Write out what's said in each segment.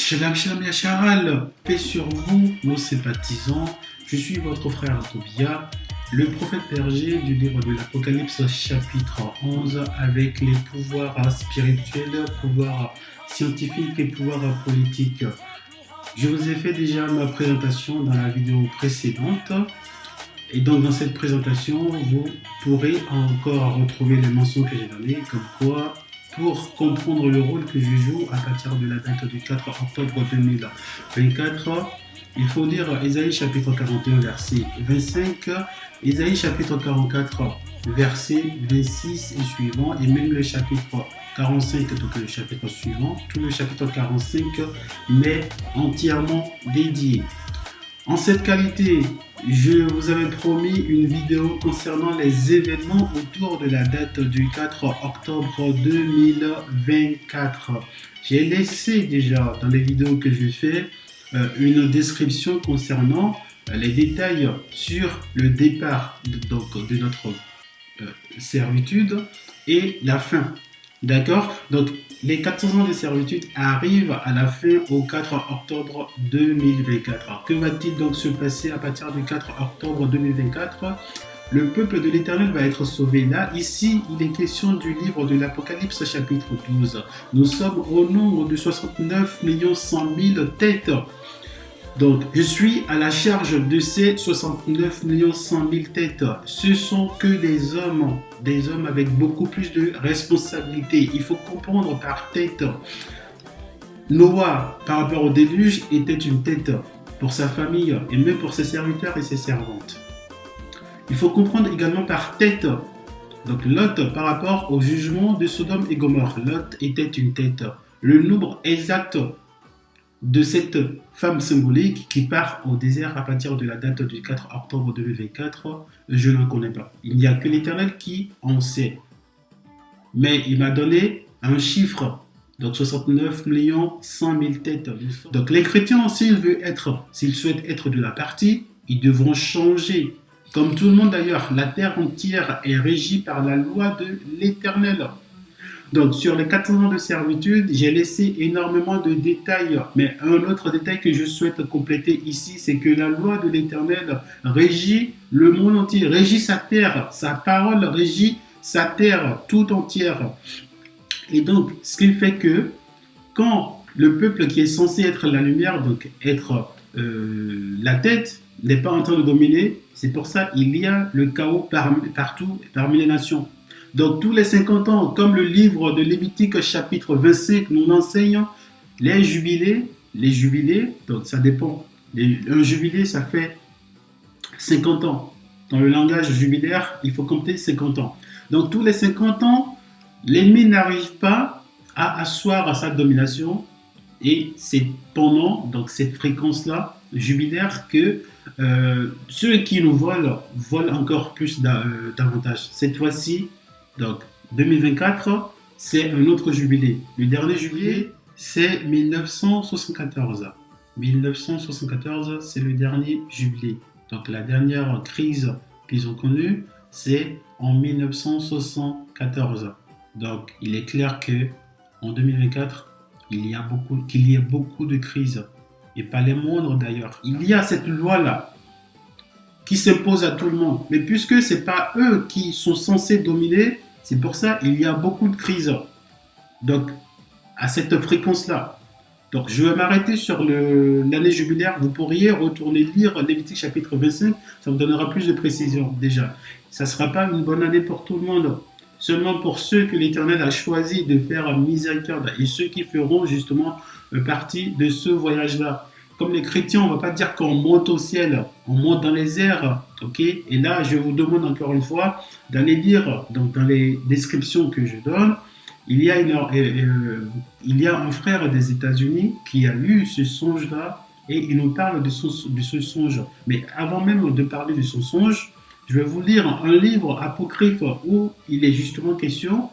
Shalom, shalom, Yacharal, paix sur vous, nos sympathisants. Je suis votre frère Tobia, le prophète berger du livre de l'Apocalypse, chapitre 11, avec les pouvoirs spirituels, pouvoirs scientifiques et pouvoirs politiques. Je vous ai fait déjà ma présentation dans la vidéo précédente. Et donc, dans cette présentation, vous pourrez encore retrouver les mentions que j'ai données, comme quoi, pour comprendre le rôle que je joue à partir de la date du 4 octobre 2024, il faut lire Ésaïe chapitre 41, verset 25, Ésaïe chapitre 44, verset 26 et suivant, et même le chapitre 45, donc le chapitre suivant, tout le chapitre 45 m'est entièrement dédié. En cette qualité, je vous avais promis une vidéo concernant les événements autour de la date du 4 octobre 2024. J'ai laissé déjà dans les vidéos que je fais une description concernant les détails sur le départ de notre servitude et la fin. D'accord? Donc, les 400 ans de servitude arrivent à la fin au 4 octobre 2024. Alors, que va-t-il donc se passer à partir du 4 octobre 2024? Le peuple de l'Éternel va être sauvé. Là, ici, il est question du livre de l'Apocalypse chapitre 12. Nous sommes au nombre de 69 100 000 têtes. Donc, je suis à la charge de ces 69 100 000 têtes. Ce sont que des hommes avec beaucoup plus de responsabilités. Il faut comprendre par tête. Noah, par rapport au déluge, était une tête pour sa famille et même pour ses serviteurs et ses servantes. Il faut comprendre également par tête. Donc, Lot, par rapport au jugement de Sodome et Gomorrhe, Lot était une tête. Le nombre exact de cette femme symbolique qui part au désert à partir de la date du 4 octobre 2024, je n'en connais pas. Il n'y a que l'Éternel qui en sait. Mais il m'a donné un chiffre, donc 69 100 000 têtes. Donc les chrétiens, s'ils souhaitent être de la partie, ils devront changer. Comme tout le monde d'ailleurs, la terre entière est régie par la loi de l'Éternel. Donc, sur les 400 ans de servitude, j'ai laissé énormément de détails. Mais un autre détail que je souhaite compléter ici, c'est que la loi de l'Éternel régit le monde entier, régit sa terre. Sa parole régit sa terre tout entière. Et donc, ce qui fait que quand le peuple qui est censé être la lumière, donc être la tête, n'est pas en train de dominer, c'est pour ça qu'il y a le chaos partout, parmi les nations. Donc, tous les 50 ans, comme le livre de Lévitique chapitre 25 nous enseigne, les jubilés, donc ça dépend. Un jubilé, ça fait 50 ans. Dans le langage jubilaire, il faut compter 50 ans. Donc, tous les 50 ans, l'ennemi n'arrive pas à asseoir sa domination. Et c'est pendant donc, cette fréquence-là, jubilaire, que ceux qui nous volent encore plus davantage. Cette fois-ci, donc 2024, c'est un autre jubilé. Le dernier jubilé, c'est 1974. 1974, c'est le dernier jubilé. Donc la dernière crise qu'ils ont connue, c'est en 1974. Donc il est clair que en 2024, qu'il y a beaucoup de crises. Et pas les moindres d'ailleurs. Il y a cette loi-là qui s'impose à tout le monde. Mais puisque ce n'est pas eux qui sont censés dominer, c'est pour ça qu'il y a beaucoup de crises. Donc, à cette fréquence-là. Donc, je vais m'arrêter sur l'année jubilaire. Vous pourriez retourner lire Lévitique chapitre 25. Ça vous donnera plus de précision déjà. Ça ne sera pas une bonne année pour tout le monde. Seulement pour ceux que l'Éternel a choisi de faire miséricorde et ceux qui feront justement partie de ce voyage-là. Comme les chrétiens, on ne va pas dire qu'on monte au ciel, on monte dans les airs, ok? Et là, je vous demande encore une fois d'aller lire donc, dans les descriptions que je donne. Il y a un frère des États-Unis qui a lu ce songe-là et il nous parle de ce songe. Mais avant même de parler de son songe, je vais vous lire un livre apocryphe où il est justement question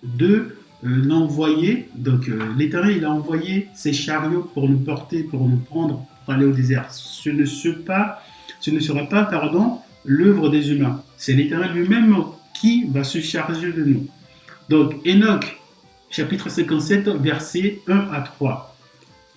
de l'envoyer. Donc l'Éternel, il a envoyé ses chariots pour nous porter, pour nous prendre, pour aller au désert. Ce ne sera pas l'œuvre des humains. C'est l'Éternel lui-même qui va se charger de nous. Donc Enoch, chapitre 57, versets 1 à 3.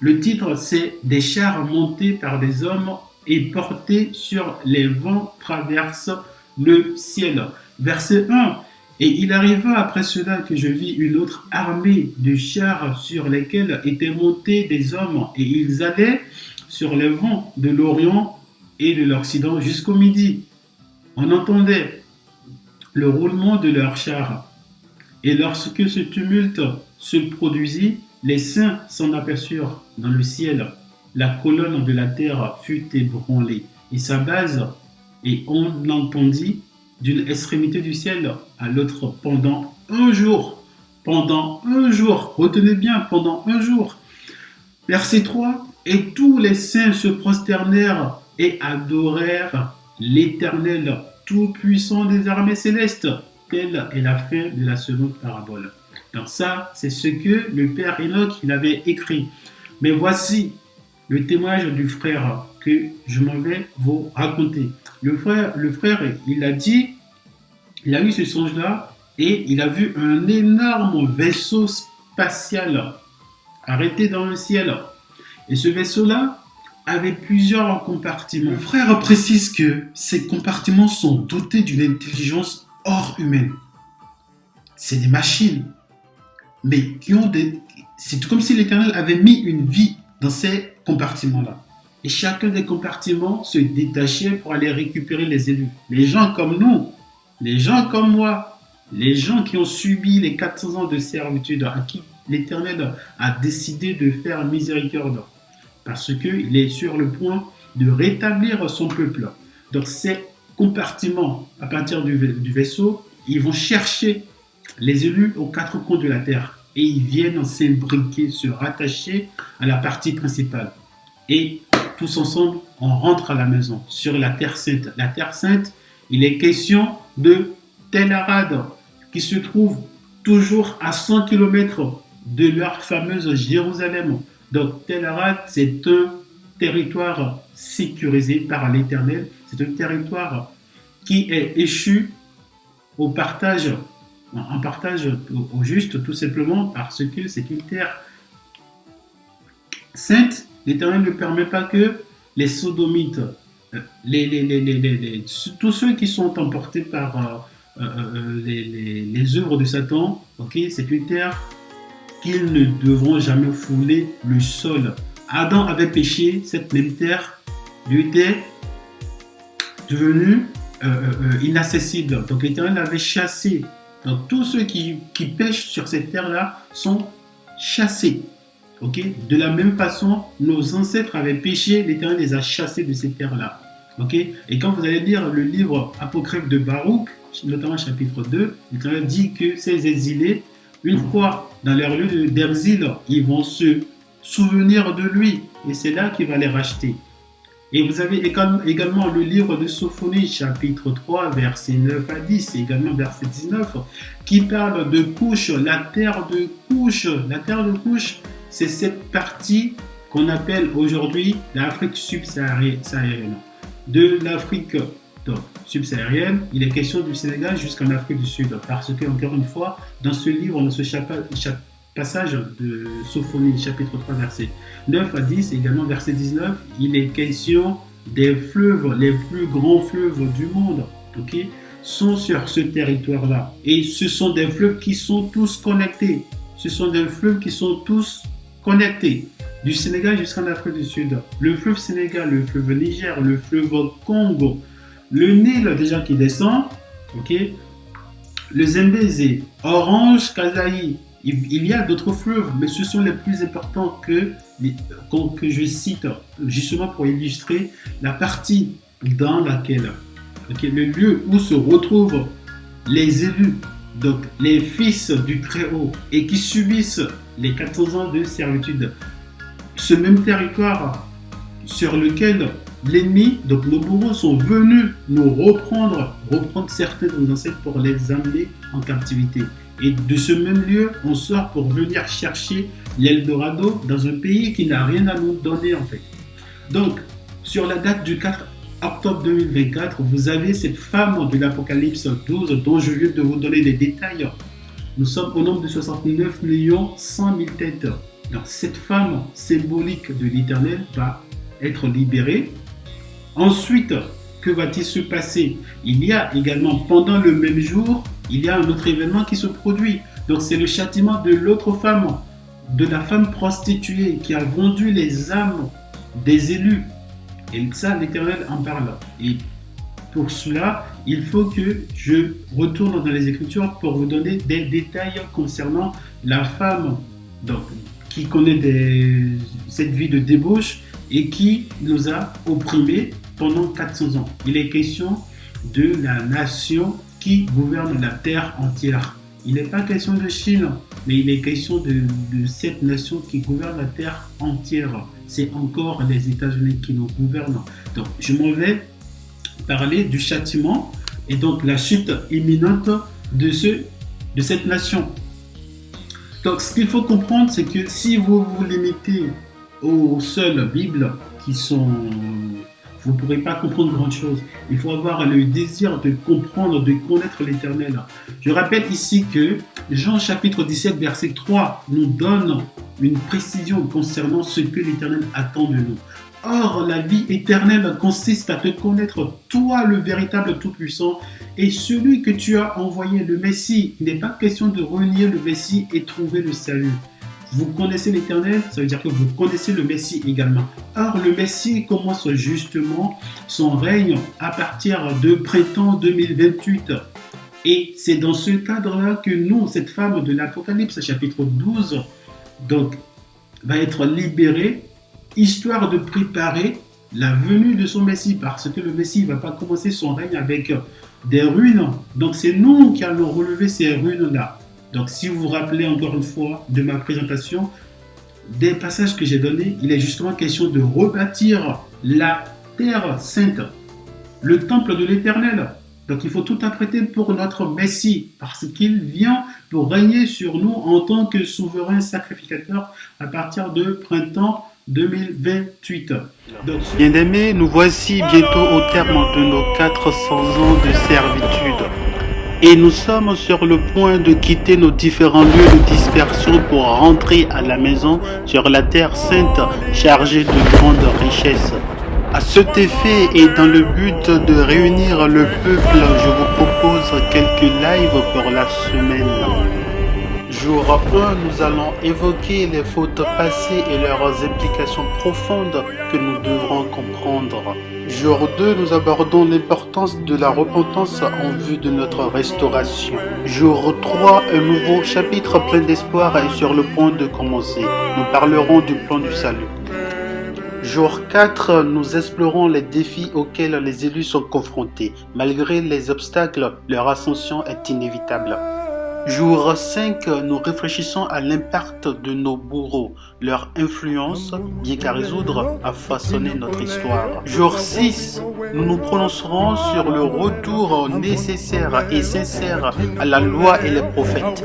Le titre, c'est « Des chars montés par des hommes et portés sur les vents traversent le ciel ». Verset 1. Et il arriva après cela que je vis une autre armée de chars sur lesquels étaient montés des hommes, et ils allaient sur les vents de l'Orient et de l'Occident jusqu'au midi. On entendait le roulement de leurs chars. Et lorsque ce tumulte se produisit, les saints s'en aperçurent dans le ciel. La colonne de la terre fut ébranlée, et sa base, et on l'entendit d'une extrémité du ciel à l'autre pendant un jour. Pendant un jour, retenez bien, pendant un jour. Verset 3, et tous les saints se prosternèrent et adorèrent l'Éternel, tout-puissant des armées célestes. Telle est la fin de la seconde parabole. Donc ça, c'est ce que le père Enoch il avait écrit. Mais voici le témoignage du frère que je m'en vais vous raconter. Le frère, il a dit, il a eu ce songe-là et il a vu un énorme vaisseau spatial arrêté dans le ciel. Et ce vaisseau-là avait plusieurs compartiments. Le frère précise que ces compartiments sont dotés d'une intelligence hors humaine. C'est des machines, mais qui ont des... C'est comme si l'Éternel avait mis une vie dans ces compartiments-là. Et chacun des compartiments se détachait pour aller récupérer les élus. Les gens comme nous, les gens comme moi, les gens qui ont subi les 400 ans de servitude, à qui l'Éternel a décidé de faire miséricorde, parce qu'il est sur le point de rétablir son peuple. Donc ces compartiments, à partir du vaisseau, ils vont chercher les élus aux quatre coins de la terre et ils viennent s'imbriquer, se rattacher à la partie principale. Et tous ensemble, on rentre à la maison, sur la Terre Sainte. La Terre Sainte, il est question de Tel Arad, qui se trouve toujours à 100 km de leur fameuse Jérusalem. Donc Tel Arad, c'est un territoire sécurisé par l'Éternel. C'est un territoire qui est échu au partage, en partage au juste, tout simplement parce que c'est une terre sainte. L'Éternel ne permet pas que les sodomites, tous ceux qui sont emportés par les œuvres de Satan, okay, c'est une terre qu'ils ne devront jamais fouler le sol. Adam avait péché, cette même terre lui était devenue inaccessible. Donc l'Éternel avait chassé. Donc tous ceux qui pêchent sur cette terre-là sont chassés. Okay? De la même façon, nos ancêtres avaient péché, l'Éternel les a chassés de cette terre-là. Okay? Et quand vous allez lire le livre apocryphe de Baruch, notamment chapitre 2, l'Éternel dit que ces exilés, une fois dans leur lieu d'exil, ils vont se souvenir de lui. Et c'est là qu'il va les racheter. Et vous avez également le livre de Sophonie, chapitre 3, versets 9 à 10, et également verset 19, qui parle de couche, la terre de couche. La terre de couche, c'est cette partie qu'on appelle aujourd'hui l'Afrique subsaharienne. De l'Afrique subsaharienne, il est question du Sénégal jusqu'en Afrique du Sud. Parce que, encore une fois, dans ce livre, dans ce passage de Sophonie, chapitre 3, verset 9 à 10, et également verset 19, il est question des fleuves, les plus grands fleuves du monde, okay, sont sur ce territoire-là. Et ce sont des fleuves qui sont tous connectés. Ce sont des fleuves qui sont tous connectés. Du Sénégal jusqu'en Afrique du Sud. Le fleuve Sénégal, le fleuve Niger, le fleuve Congo, le Nil déjà qui descend, okay, le Zambézé, Orange, Kasaï. Il y a d'autres fleuves, mais ce sont les plus importants que je cite, justement pour illustrer la partie dans laquelle, okay, le lieu où se retrouvent les élus, donc les fils du Très-Haut, et qui subissent les 14 ans de servitude. Ce même territoire sur lequel l'ennemi, donc nos bourreaux, sont venus nous reprendre certains de nos ancêtres pour les amener en captivité. Et de ce même lieu, on sort pour venir chercher l'Eldorado dans un pays qui n'a rien à nous donner en fait. Donc, sur la date du 4 octobre 2024, vous avez cette femme de l'Apocalypse 12 dont je viens de vous donner les détails. Nous sommes au nombre de 69 100 000 têtes. Donc cette femme symbolique de l'Éternel va être libérée. Ensuite, que va-t-il se passer? Il y a également, pendant le même jour, il y a un autre événement qui se produit. Donc c'est le châtiment de l'autre femme, de la femme prostituée qui a vendu les âmes des élus. Et ça, l'Éternel en parle. Et pour cela, il faut que je retourne dans les Écritures pour vous donner des détails concernant la femme donc, qui connaît cette vie de débauche et qui nous a opprimés pendant 400 ans. Il est question de la nation qui gouverne la terre entière. Il n'est pas question de Chine, mais il est question de cette nation qui gouverne la terre entière. C'est encore les États-Unis qui nous gouvernent. Donc, je m'en vais parler du châtiment et donc la chute imminente de cette nation. Donc, ce qu'il faut comprendre, c'est que si vous vous limitez aux seules Bibles qui sont... Vous ne pourrez pas comprendre grand chose. Il faut avoir le désir de comprendre, de connaître l'Éternel. Je rappelle ici que Jean chapitre 17, verset 3 nous donne une précision concernant ce que l'Éternel attend de nous. Or, la vie éternelle consiste à te connaître, toi le véritable Tout-Puissant, et celui que tu as envoyé, le Messie. Il n'est pas question de renier le Messie et trouver le salut. Vous connaissez l'Éternel, ça veut dire que vous connaissez le Messie également. Or, le Messie commence justement son règne à partir de printemps 2028. Et c'est dans ce cadre-là que nous, cette femme de l'Apocalypse, chapitre 12, donc, va être libérée, histoire de préparer la venue de son Messie, parce que le Messie ne va pas commencer son règne avec des ruines. Donc, c'est nous qui allons relever ces ruines-là. Donc, si vous vous rappelez encore une fois de ma présentation, des passages que j'ai donnés, il est justement question de rebâtir la terre sainte, le temple de l'Éternel. Donc, il faut tout apprêter pour notre Messie, parce qu'il vient pour régner sur nous en tant que souverain sacrificateur à partir de printemps 2028. Bien-aimés, nous voici bientôt au terme de nos 400 ans de servitude. Et nous sommes sur le point de quitter nos différents lieux de dispersion pour rentrer à la maison sur la terre sainte chargée de grandes richesses. À cet effet et dans le but de réunir le peuple, je vous propose quelques lives pour la semaine. Jour 1, nous allons évoquer les fautes passées et leurs implications profondes que nous devrons comprendre. Jour 2, nous abordons l'importance de la repentance en vue de notre restauration. Jour 3, un nouveau chapitre plein d'espoir est sur le point de commencer. Nous parlerons du plan du salut. Jour 4, nous explorons les défis auxquels les élus sont confrontés. Malgré les obstacles, leur ascension est inévitable. Jour 5, nous réfléchissons à l'impact de nos bourreaux. Leur influence, bien qu'à résoudre, a façonné notre histoire. Jour 6, nous nous prononcerons sur le retour nécessaire et sincère à la loi et les prophètes.